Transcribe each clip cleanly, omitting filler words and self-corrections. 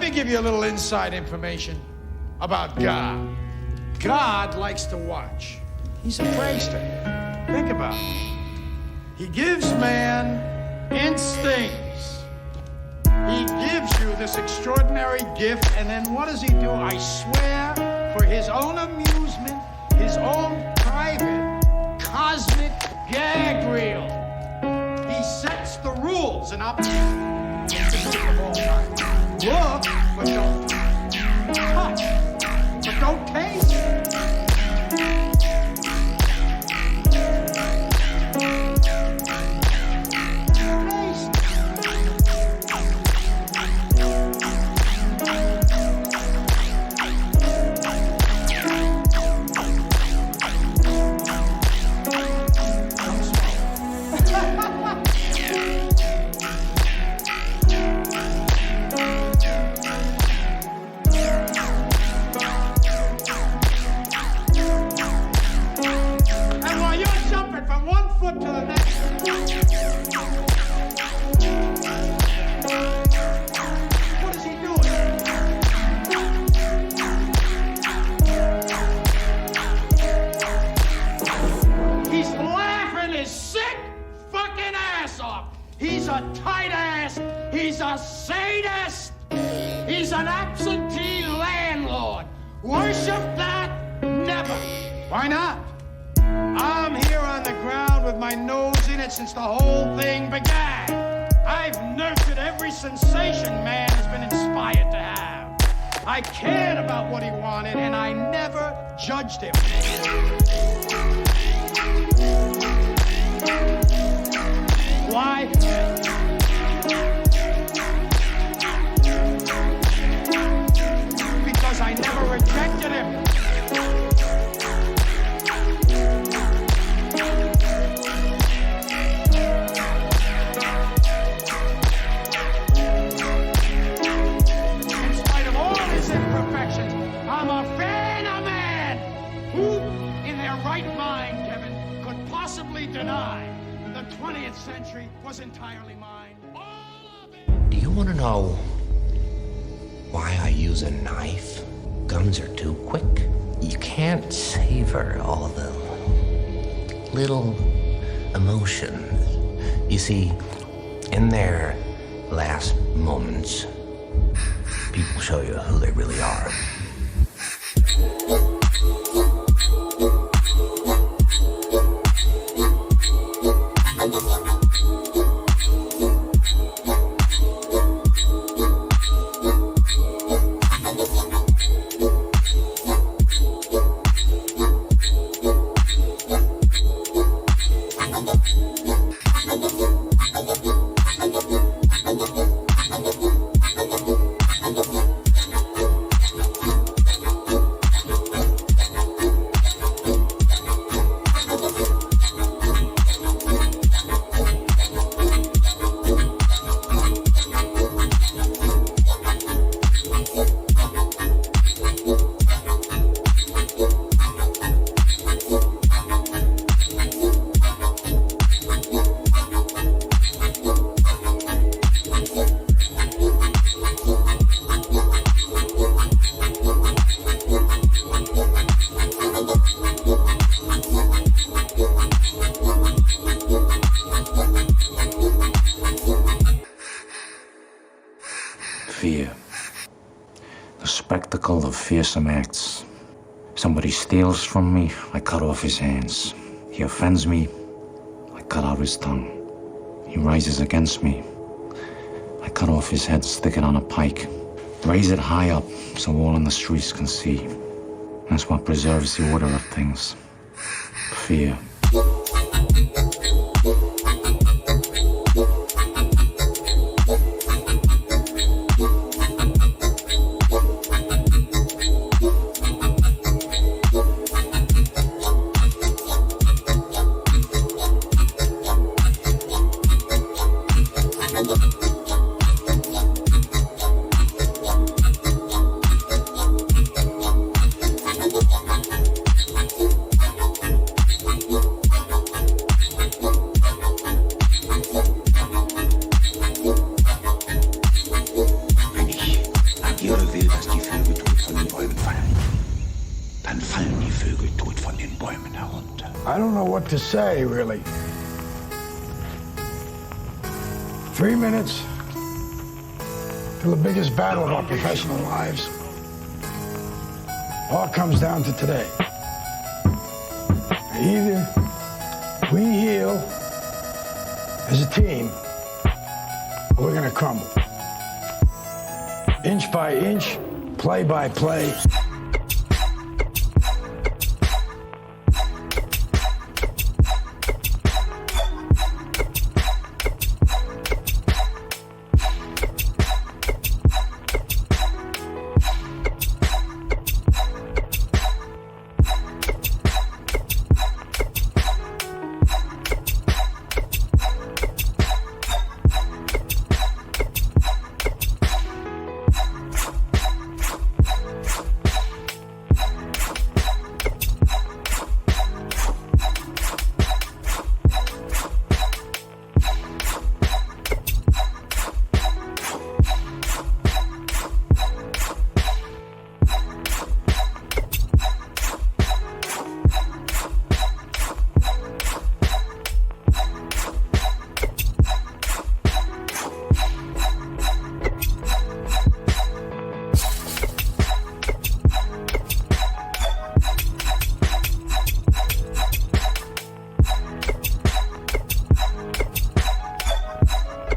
me give you a little inside information about God. God likes to watch. He's a prankster. Think about it. He gives man instincts. He gives you this extraordinary gift, and then what does he do? I swear, for his own amusement, his own private, cosmic gag reel, he sets the rules, and I'll look, but don't touch, but don't taste. He's a tight ass. He's a sadist. He's an absentee landlord. Worship that? Never. Why not? I'm here on the ground with my nose in it since the whole thing began. I've nurtured every sensation man has been inspired to have. I cared about what he wanted, and I never judged him. Why? Because I never rejected him. In spite of all his imperfections, I'm a fan of man. Who in their right mind, Kevin, could possibly deny the 20th century was entirely mine? Do you want to know why I use a knife? Guns are too quick. You can't savor all the little emotions. You see, in their last moments, people show you who they really are. Fear. The spectacle of fearsome acts. Somebody steals from me, I cut off his hands. He offends me, I cut out his tongue. He rises against me, I cut off his head, stick it on a pike. Raise it high up so all in the streets can see. That's what preserves the order of things. Fear. Whoa. Tiere will, dass die Vögel tot von den Bäumen fallen. Dann fallen die Vögel tot von den Bäumen herunter. I don't know what to say, really. 3 minutes to the biggest battle of our professional lives. All comes down to today. Either we heal as a team, or we're gonna crumble. Inch by inch, play by play.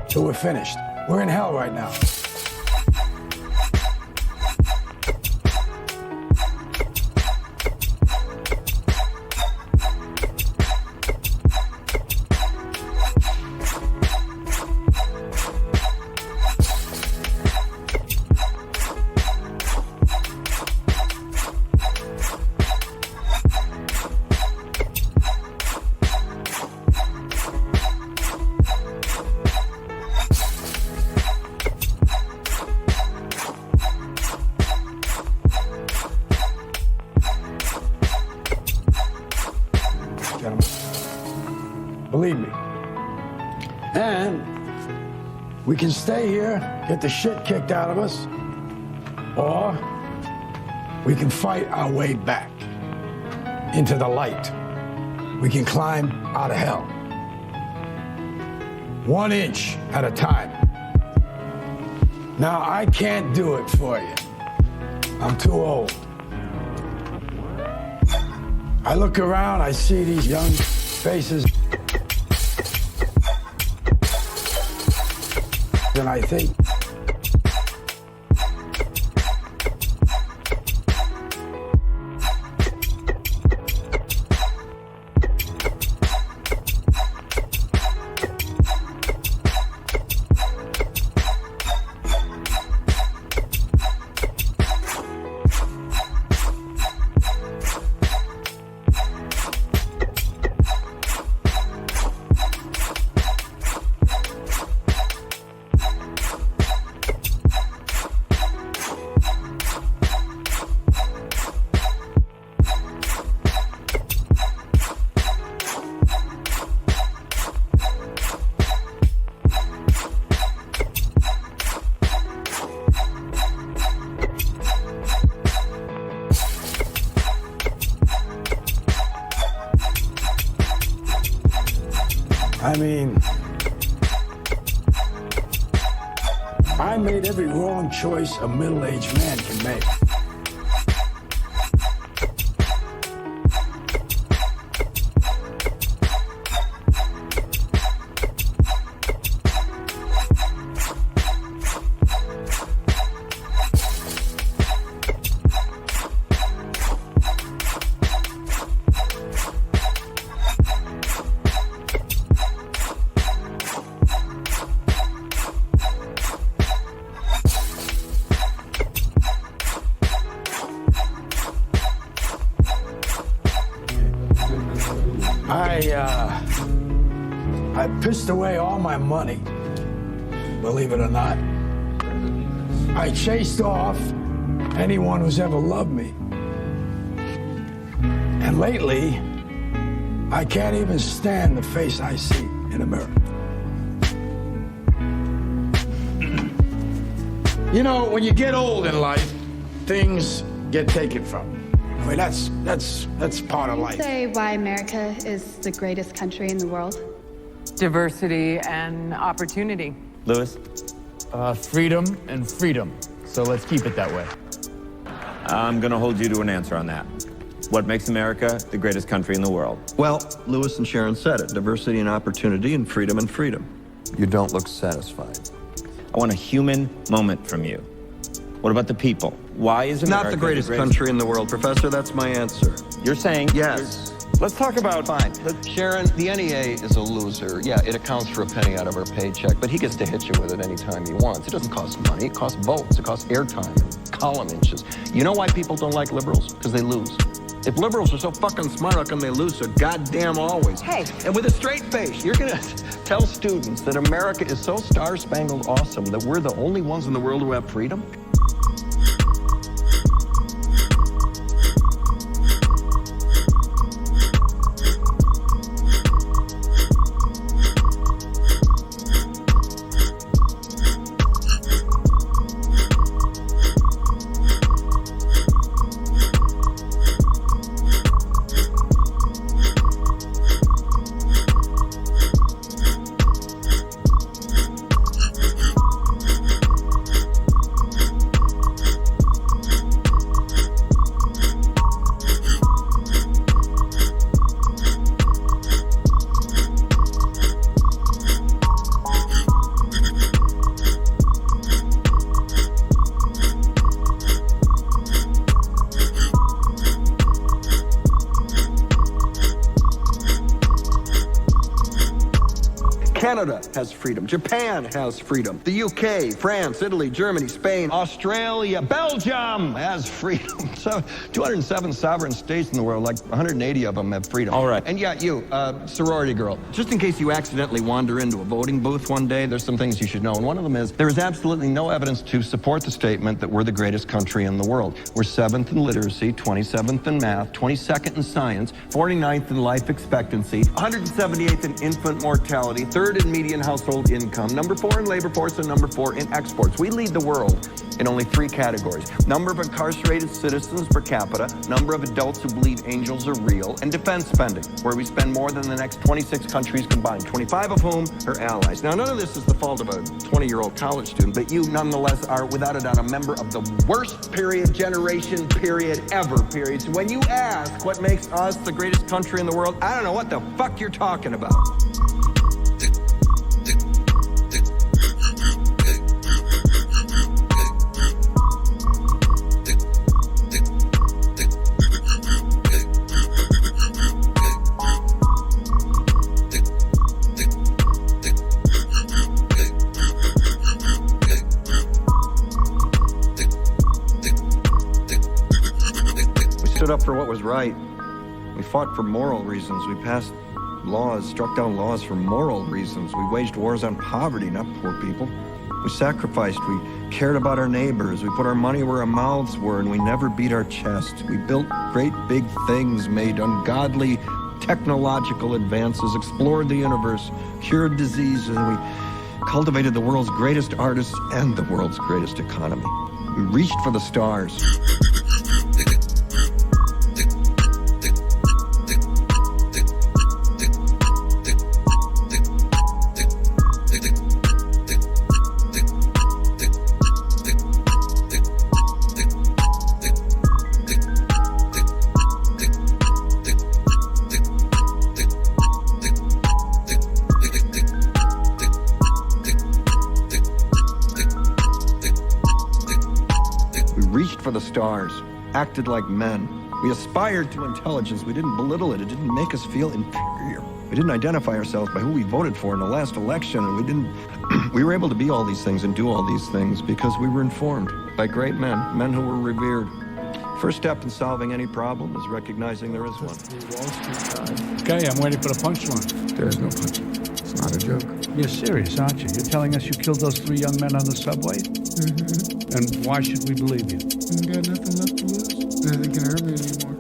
So we're finished. We're in hell right now. Believe me. And we can stay here, get the shit kicked out of us, or we can fight our way back into the light. We can climb out of hell. 1 inch at a time. Now, I can't do it for you. I'm too old. I look around, I see these young faces, and I think, I made every wrong choice a middle-aged man can make. I pissed away all my money, believe it or not. I chased off anyone who's ever loved me. And lately, I can't even stand the face I see in the mirror. You know, when you get old in life, things get taken from you. I mean, that's part of life. Say why America is the greatest country in the world. Diversity and opportunity. Lewis? Freedom and freedom. So let's keep it that way. I'm gonna hold you to an answer on that. What makes America the greatest country in the world? Well, Lewis and Sharon said it. Diversity and opportunity and freedom and freedom. You don't look satisfied. I want a human moment from you. What about the people? Why is America Not the greatest country in the world, Professor. That's my answer. You're saying? Yes. Let's talk about... Fine. Look, Sharon, the NEA is a loser. Yeah, it accounts for a penny out of our paycheck, but he gets to hit you with it anytime he wants. It doesn't cost money. It costs votes. It costs airtime and column inches. You know why people don't like liberals? Because they lose. If liberals are so fucking smart, how come they lose so goddamn always? Hey. And with a straight face, you're gonna tell students that America is so star-spangled awesome that we're the only ones in the world who have freedom? Canada has freedom. Japan has freedom. The UK, France, Italy, Germany, Spain, Australia, Belgium has freedom. So 207 sovereign states in the world, like 180 of them have freedom. All right. And yeah, you, sorority girl, just in case you accidentally wander into a voting booth one day, there's some things you should know. And one of them is there is absolutely no evidence to support the statement that we're the greatest country in the world. We're 7th in literacy, 27th in math, 22nd in science, 49th in life expectancy, 178th in infant mortality, 3rd in median household income, number 4 in labor force, and number 4 in exports. We lead the world in only 3 categories: number of incarcerated citizens per capita, number of adults who believe angels are real, and defense spending, where we spend more than the next 26 countries combined, 25 of whom are allies. Now, none of this is the fault of a 20-year-old college student, but you nonetheless are, without a doubt, a member of the worst generation ever. So when you ask what makes us the greatest country in the world, I don't know what the fuck you're talking about. Stood up for what was right. We fought for moral reasons. We passed laws, struck down laws for moral reasons. We waged wars on poverty, not poor people. We sacrificed. We cared about our neighbors. We put our money where our mouths were, and we never beat our chest. We built great big things, made ungodly technological advances, explored the universe, cured disease, and we cultivated the world's greatest artists and the world's greatest economy. We reached for the stars. Acted like men. We aspired to intelligence. We didn't belittle it. It didn't make us feel inferior. We didn't identify ourselves by who we voted for in the last election, and we didn't... we were able to be all these things and do all these things because we were informed by great men who were revered. First step in solving any problem is recognizing there is one. Okay, I'm waiting for the punchline. There is no punchline. It's not a joke. You're serious, aren't you? You're telling us you killed those 3 young men on the subway? Mm-hmm. And why should we believe you? I got nothing left to lose. Nothing can hurt me anymore.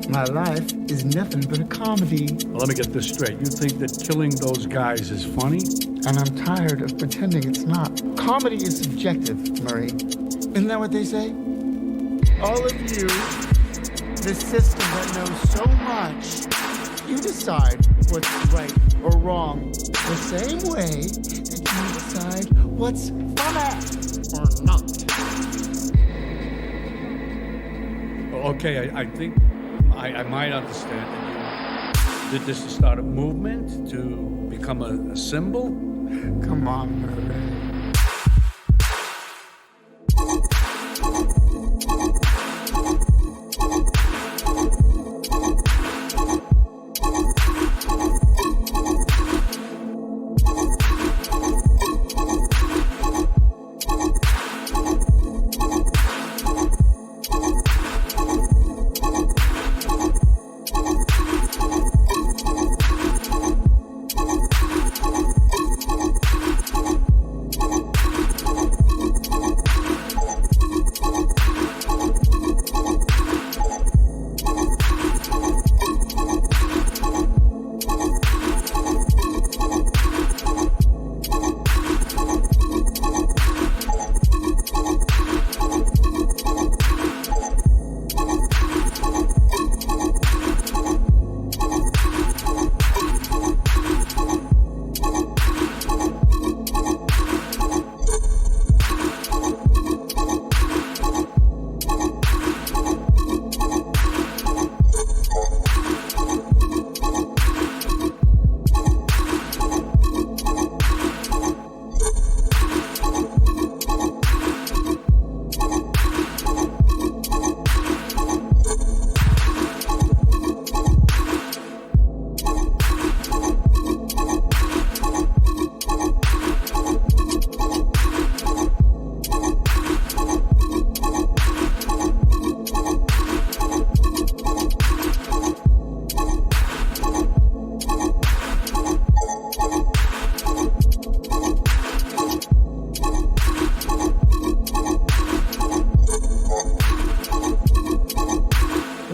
My life is nothing but a comedy. Well, let me get this straight. You think that killing those guys is funny? And I'm tired of pretending it's not. Comedy is subjective, Murray. Isn't that what they say? All of you, the system that knows so much, you decide what's right or wrong the same way that you decide what's funny or not. Okay, I think I might understand that you did this to start a movement, to become a symbol. Come on, Murray.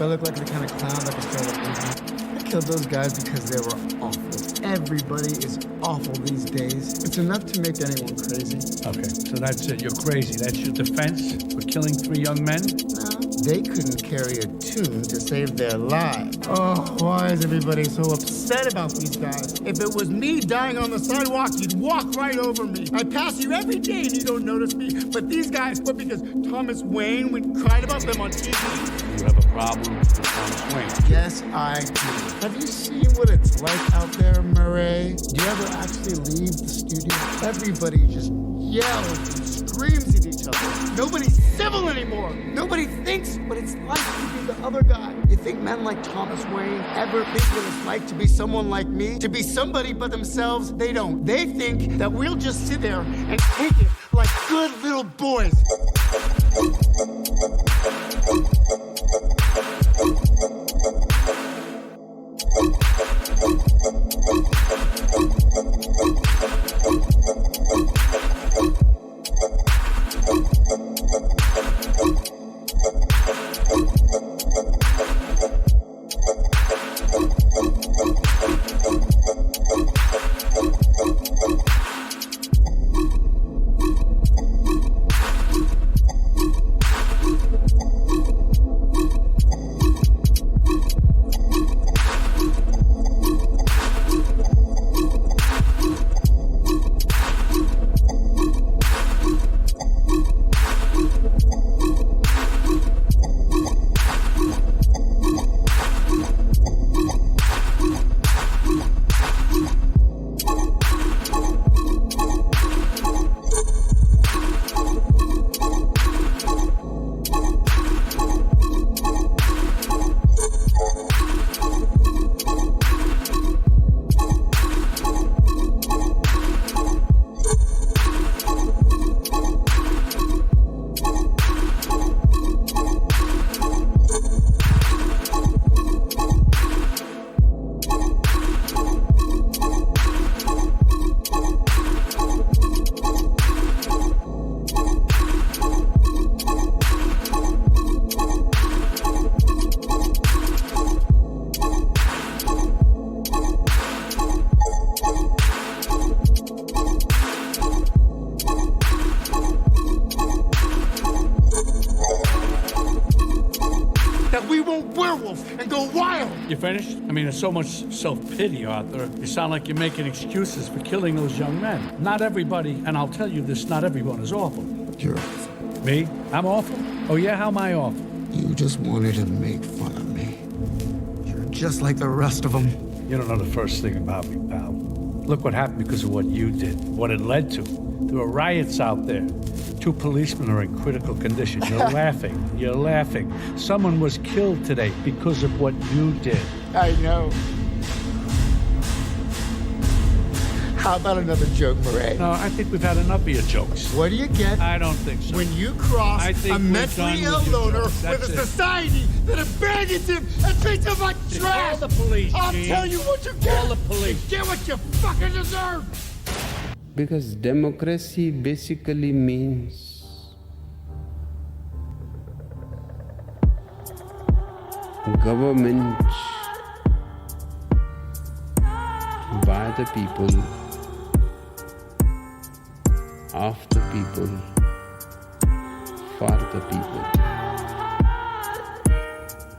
Do I look like the kind of clown that can kill them? I killed those guys because they were awful. Everybody is awful these days. It's enough to make anyone crazy. Okay, so that's it. You're crazy. That's your defense for killing 3 young men? No, they couldn't carry a tune to save their lives. Oh, why is everybody so upset about these guys? If it was me dying on the sidewalk, you'd walk right over me. I pass you every day and you don't notice me. But these guys, what, because Thomas Wayne cried about them on TV? You have a problem with Thomas Wayne? Yes, I do. Have you seen what it's like out there, Murray? Do you ever actually leave the studio? Everybody just yells and screams at each other. Nobody's civil anymore. Nobody thinks what it's like to be the other guy. You think men like Thomas Wayne ever think what it's like to be someone like me? To be somebody but themselves? They don't. They think that we'll just sit there and take it like good little boys. a werewolf and go wild. You finished? I mean, there's so much self-pity, Arthur. You sound like you're making excuses for killing those young men. Not everybody, and I'll tell you this, not everyone is awful. You're awful. Me? I'm awful? Oh yeah, how am I awful? You just wanted to make fun of me. You're just like the rest of them. You don't know the first thing about me, pal. Look what happened because of what you did, what it led to. There were riots out there. 2 policemen are in critical condition. You're laughing. You're laughing. Someone was killed today because of what you did. I know. How about another joke, Murray? No, I think we've had enough of your jokes. What do you get? I don't think so. When you cross a mentally ill loner with a society that abandons him and treats him like trash. Call the police, I'll Gene. tell you what you get. Call the police. You get what you fucking deserve. Because democracy basically means government by the people, of the people, for the people.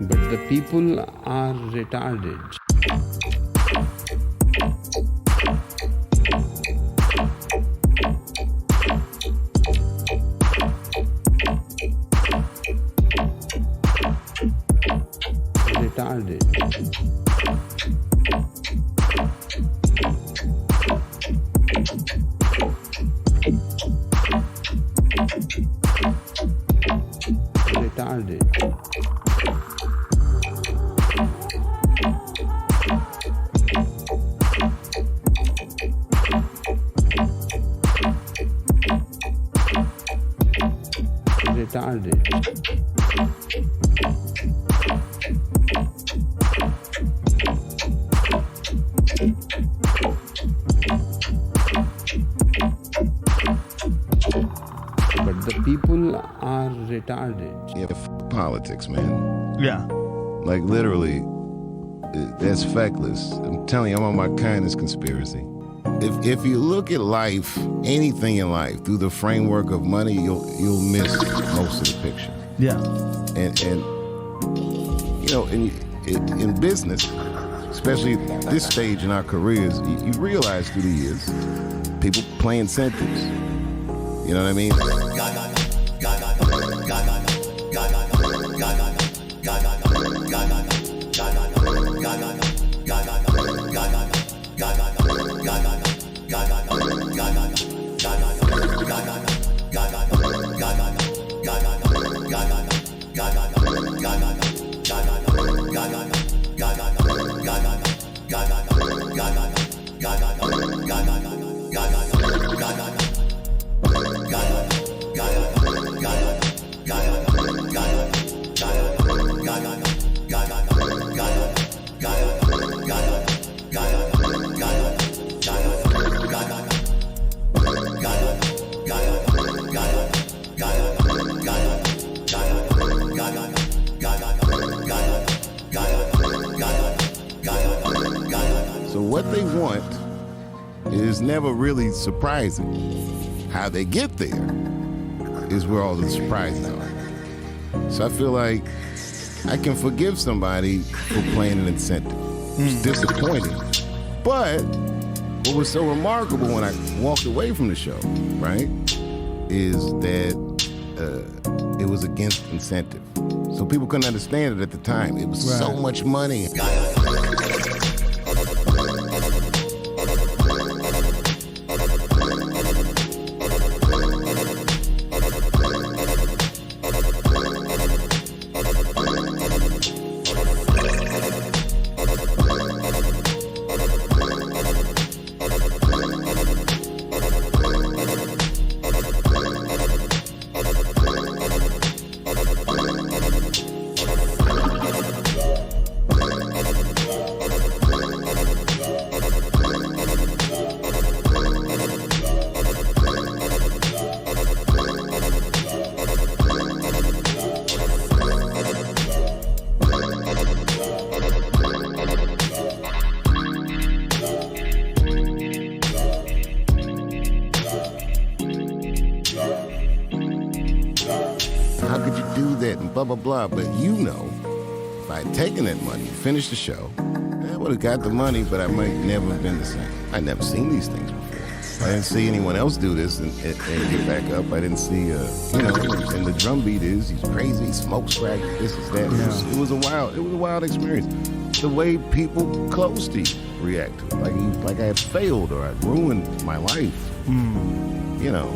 But the people are retarded. Retarded. Retarded. Retarded. But the people are retarded. Yeah, politics, man. Yeah. Like, literally, that's feckless. I'm telling you, I'm on my kindness conspiracy. If you look at life, anything in life, through the framework of money, you'll miss most of the picture. Yeah. And you know, in business, especially at this stage in our careers, you realize through the years, people play incentives. You know what I mean? So what they want is never really surprising. How they get there is where all the surprises are. So I feel like I can forgive somebody for playing an incentive. It's disappointing. But what was so remarkable when I walked away from the show, right, is that it was against incentive. So people couldn't understand it at the time. It was so much money. How could you do that and blah, blah, blah. But you know, I had taken that money, finished the show, I would have got the money, but I might never have been the same. I'd never seen these things before. I didn't see anyone else do this and get back up. I didn't see, you know, and the drum beat is, he's crazy, he smokes crack, this is that. It was a wild experience. The way people close to you react to it, like I had failed or I'd ruined my life. You know,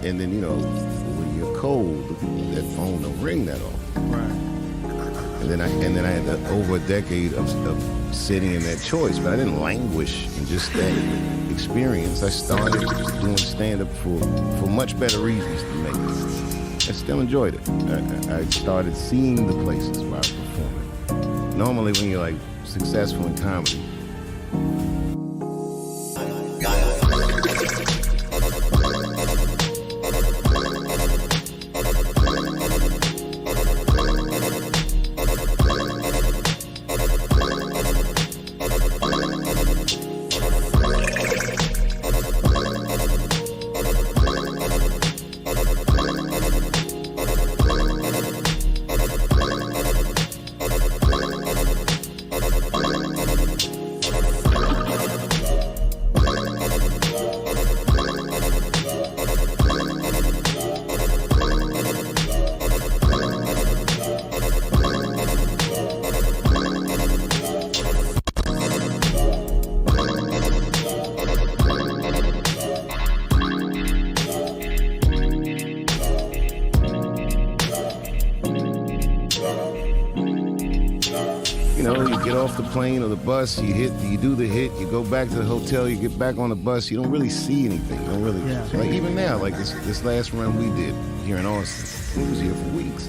and then you know, when you're cold, that phone don't ring that often. Right. And then I had over a decade of sitting in that choice, but I didn't languish in just that experience. I started doing stand-up for much better reasons than make it. I still enjoyed it. I started seeing the places where I was performing. Normally when you're like successful in comedy, the plane or the bus, you do the hit, you go back to the hotel, you get back on the bus, you don't really see anything. You don't really, like even now, like this last run we did here in Austin, we was here for weeks.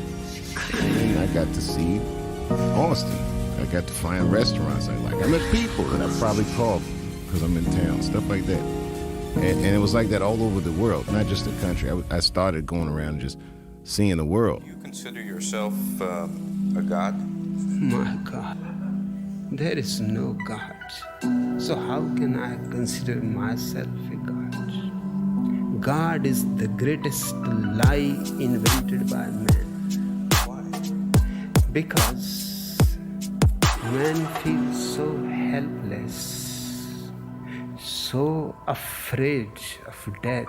And I got to see Austin. I got to find restaurants I like. I met people that I probably called because I'm in town, stuff like that. And it was like that all over the world, not just the country. I started going around and just seeing the world. You consider yourself a god? My God. There is no God. So how can I consider myself a God? God is the greatest lie invented by man. Why? Because man feels so helpless, so afraid of death.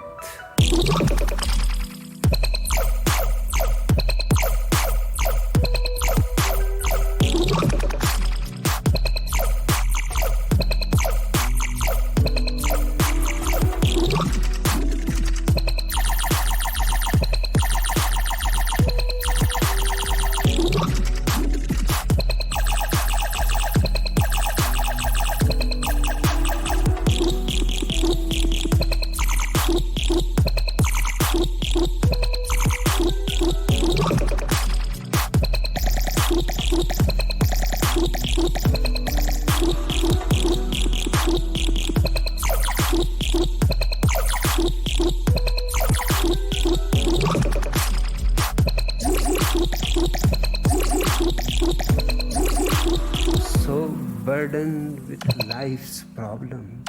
Burdened with life's problems,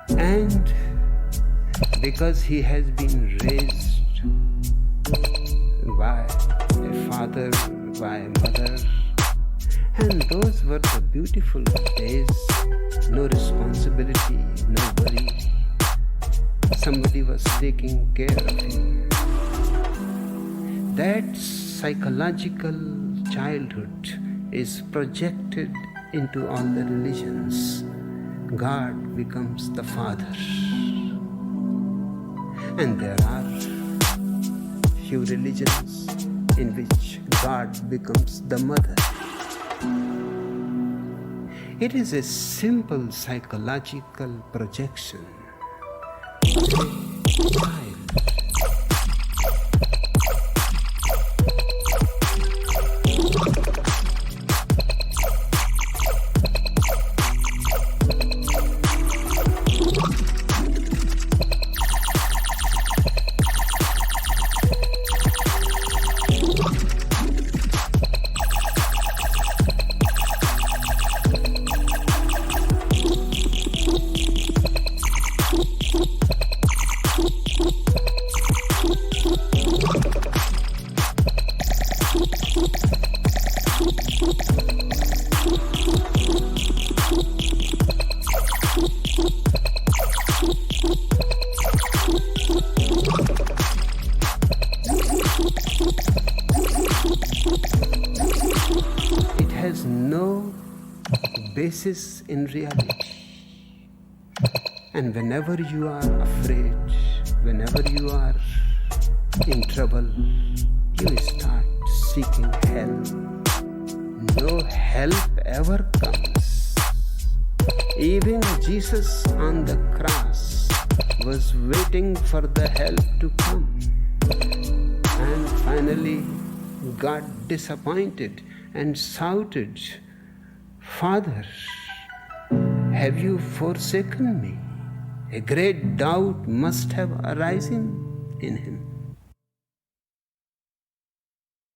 and because he has been raised by a father, by a mother, and those were the beautiful days. No responsibility, no worry. Somebody was taking care of him. That psychological childhood is projected into all the religions, God becomes the Father. And there are few religions in which God becomes the Mother. It is a simple psychological projection of a child. Basis in reality. And whenever you are afraid, whenever you are in trouble, you start seeking help. No help ever comes. Even Jesus on the cross was waiting for the help to come. And finally, got disappointed and shouted, "Father, have you forsaken me?" A great doubt must have arisen in him.